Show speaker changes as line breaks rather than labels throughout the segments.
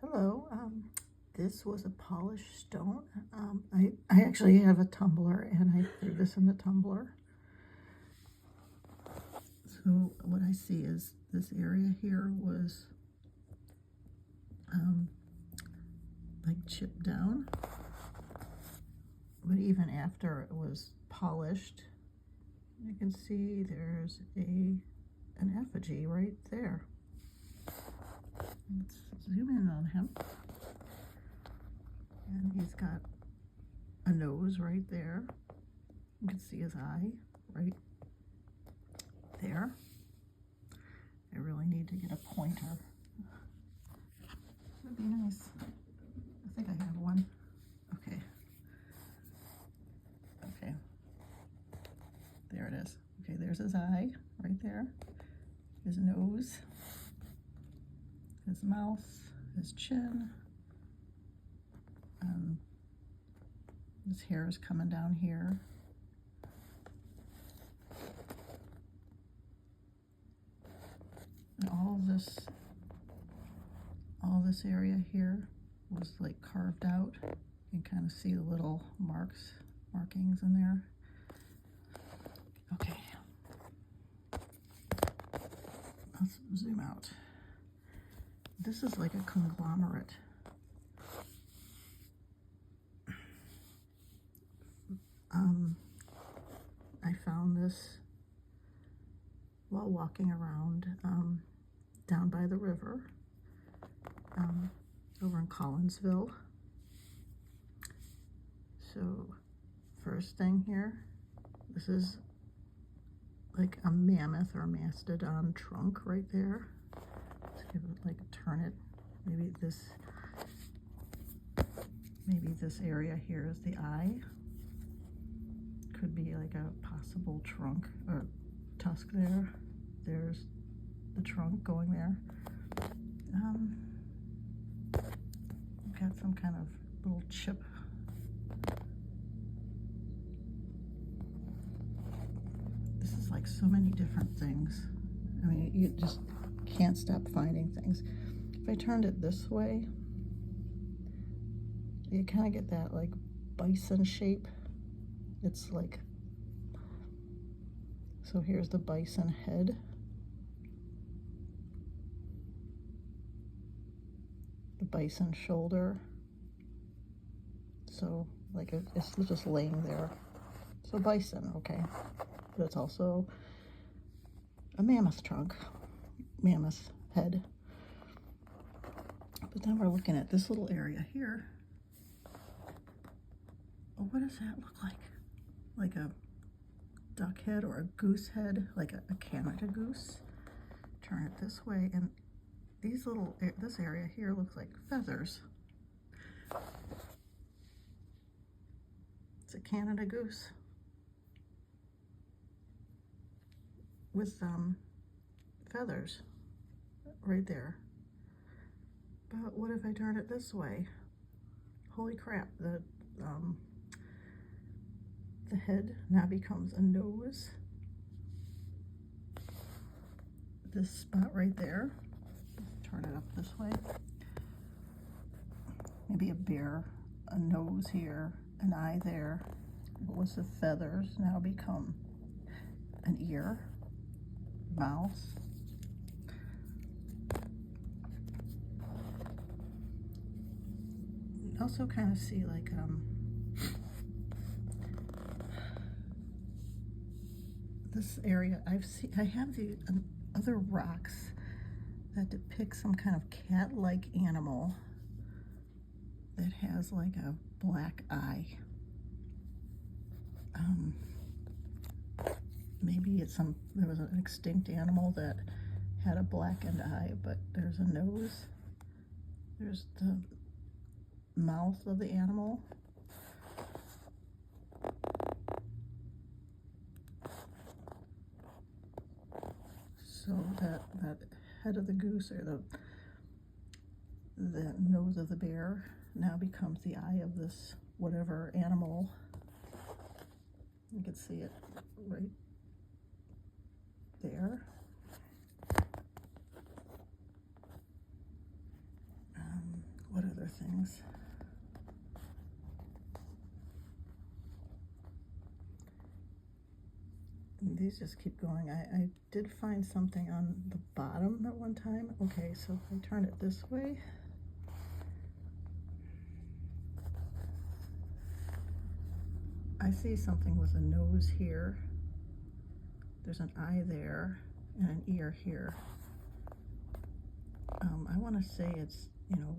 Hello, this was a polished stone. I actually have a tumbler and I threw this in the tumbler. So what I see is this area here was like chipped down, but even after it was polished, you can see there's an effigy right there. Let's zoom in on him. And he's got a nose right there. You can see his eye right there. I really need to get a pointer. That'd be nice. I think I have one. Okay. Okay. There it is. Okay, there's his eye right there. His nose. His mouth. His chin. His hair is coming down here. And all this area here was like carved out. You can kind of see the little markings in there. Okay. Let's zoom out. This is like a conglomerate. I found this while walking around down by the river over in Collinsville. So first thing here, this is like a mammoth or mastodon trunk right there. Let's give it like a turn it. Maybe this area here is the eye. Could be like a possible trunk or tusk there. There's the trunk going there. Got some kind of little chip. This is like so many different things. I mean, you just can't stop finding things. If I turned it this way, you kind of get that like bison shape. It's like, so here's the bison head. The bison shoulder. So like it's just laying there. So bison, okay. But it's also a mammoth trunk, mammoth head. But then we're looking at this little area here. Oh, what does that look like? Like a duck head or a goose head, like a Canada goose. Turn it this way, and this area here looks like feathers. It's a Canada goose with feathers right there. But what if I turn it this way? Holy crap, the head now becomes a nose. This spot right there, turn it up this way. Maybe a bear, a nose here, an eye there. What was the feathers now become an ear, mouth. You also kind of see like this area. I have the other rocks that depict some kind of cat-like animal that has like a black eye. Maybe there was an extinct animal that had a blackened eye, but there's a nose. There's the mouth of the animal. So that head of the goose or the nose of the bear now becomes the eye of this whatever animal. You can see it right there. What other things? And these just keep going. I did find something on the bottom at one time. Okay, so if I turn it this way, I see something with a nose here. There's an eye there and an ear here. I want to say it's, you know,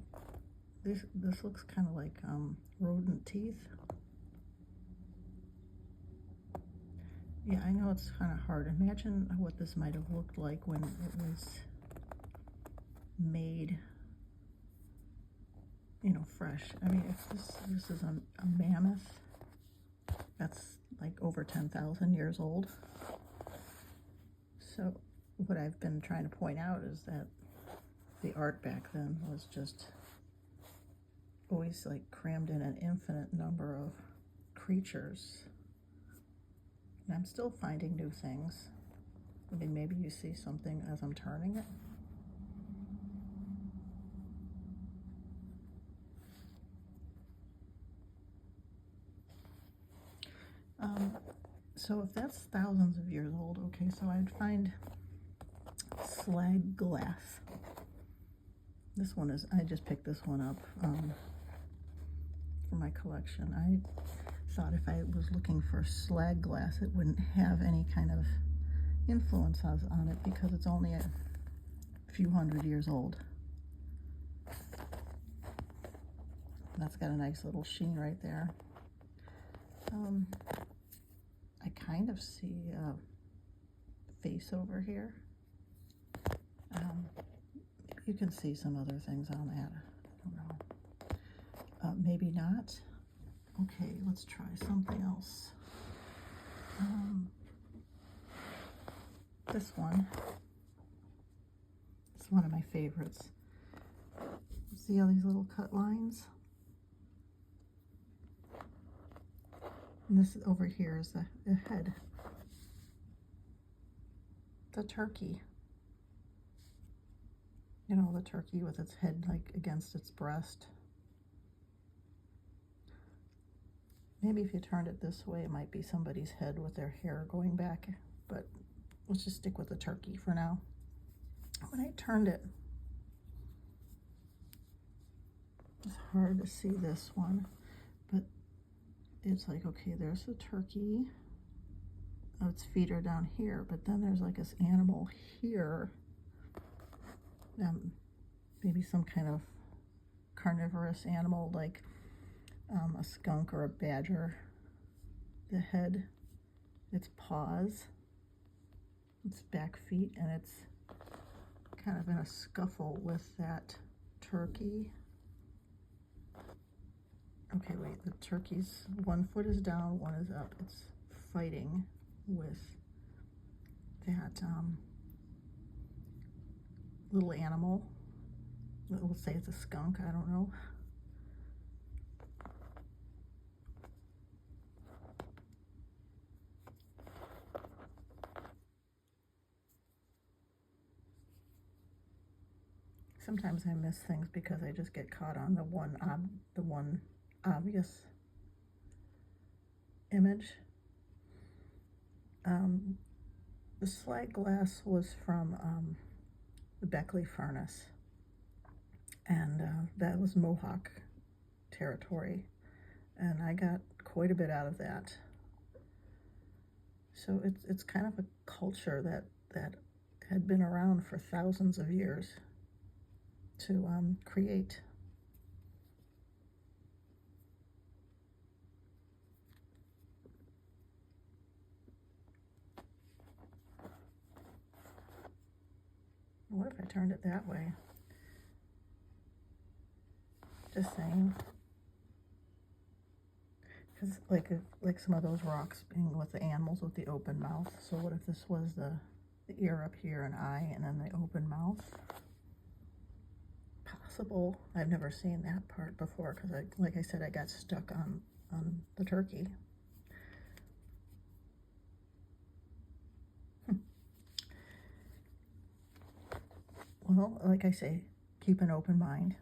this looks kind of like rodent teeth. Yeah, I know it's kind of hard. Imagine what this might have looked like when it was made, you know, fresh. I mean, if this is a mammoth, that's like over 10,000 years old. So what I've been trying to point out is that the art back then was just always like crammed in an infinite number of creatures. And I'm still finding new things. I mean, maybe you see something as I'm turning it. So if that's thousands of years old, okay, so I'd find slag glass. This one is, I just picked this one up for my collection. I thought if I was looking for slag glass, it wouldn't have any kind of influence on it because it's only a few hundred years old. That's got a nice little sheen right there. I kind of see a face over here. You can see some other things on that. I don't know. Maybe not. Okay, let's try something else. This one. It's one of my favorites. See all these little cut lines? And this over here is the head. The turkey. You know, the turkey with its head like against its breast. Maybe if you turned it this way, it might be somebody's head with their hair going back, but let's just stick with the turkey for now. When I turned it, it's hard to see this one, but it's like, okay, there's the turkey. Oh, its feet are down here, but then there's like this animal here. Maybe some kind of carnivorous animal like a skunk or a badger. The head, its paws, its back feet, and it's kind of in a scuffle with that turkey. Okay, wait, the turkey's one foot is down, one is up. It's fighting with that little animal. We'll say it's a skunk, I don't know. Sometimes I miss things because I just get caught on the one obvious image. The slag glass was from the Beckley furnace, and that was Mohawk territory, and I got quite a bit out of that. So it's kind of a culture that had been around for thousands of years to create. What if I turned it that way? Just saying. Because like some of those rocks being with the animals with the open mouth. So what if this was the ear up here, an eye, and then the open mouth? Possible. I've never seen that part before because, like I said, I got stuck on the turkey. Well, like I say, keep an open mind.